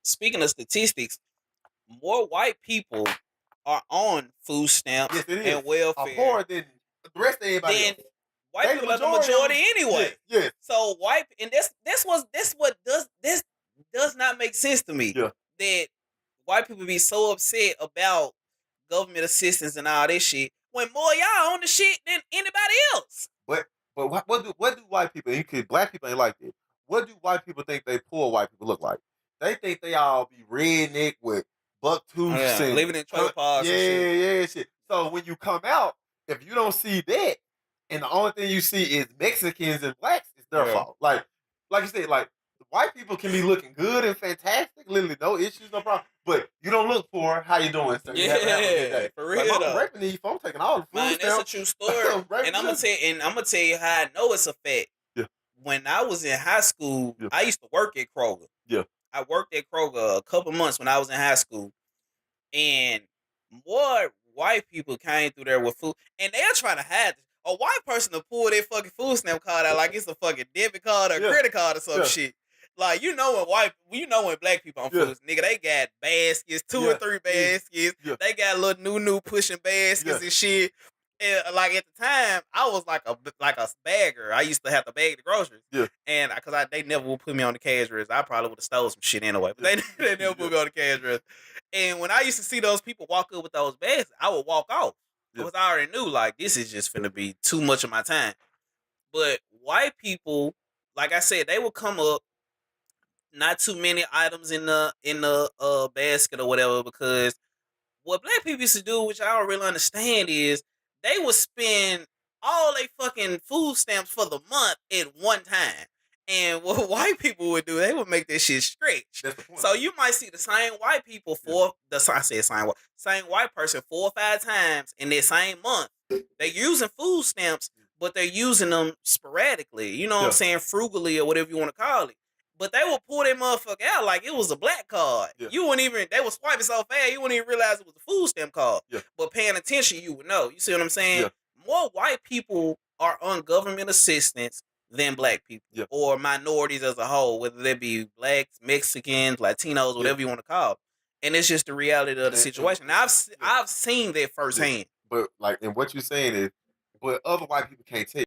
speaking of statistics, more white people are on food stamps Yes, it is. and Are welfare poorer than the rest of everybody than else. white They people are the majority of majority them. anyway. Yes. So and this does not make sense to me. Yeah. That white people be so upset about government assistance and all this shit when more y'all on the shit than anybody else. But what do white people, and black people ain't like this, what do white people think they poor white people look like? They think they all be redneck with buck tooths and living in trailer parks and shit. shit. So when you come out, if you don't see that, and the only thing you see is Mexicans and blacks, it's their fault. Like you said, like white people can be looking good and fantastic, literally no issues, no problem. But you don't look for how you doing, sir. You have a good day. For real like, though. I'm raping these folks, I'm taking all the food Man, that's a true story. and I'm gonna tell you how I know it's a fact. Yeah. When I was in high school, I used to work at Kroger. Yeah. I worked at Kroger a couple months when I was in high school, and more white people came through there with food, and they're trying to hide this. A white person to pull their fucking food stamp card out like it's a fucking debit card or credit card or some shit. Like, when black people on food, nigga, they got baskets, 2 or 3 baskets. They got little new pushing baskets and shit. And like at the time, I was like a bagger. I used to have to bag the groceries. Yeah. And because they never would put me on the cash register, I probably would have stole some shit anyway. But they never put me on the cash register. And when I used to see those people walk up with those bags, I would walk off. Because I already knew, like, this is just finna be too much of my time. But white people, like I said, they would come up, not too many items in the basket or whatever, because what black people used to do, which I don't really understand, is they would spend all they fucking food stamps for the month at one time. And what white people would do, they would make that shit stretch. So you might see the same white people same white person 4 or 5 times in that same month. They're using food stamps, but they're using them sporadically. You know what I'm saying? Frugally or whatever you want to call it. But they would pull that motherfucker out like it was a black card. Yeah. You wouldn't even, they would swipe it so fast, you wouldn't even realize it was a food stamp card. Yeah. But paying attention, you would know. You see what I'm saying? Yeah. More white people are on government assistance than black people or minorities as a whole, whether they be blacks, Mexicans, Latinos, whatever you want to call it. And it's just the reality of the situation. Now, I've seen that firsthand. But like, and what you're saying is, but other white people can't tell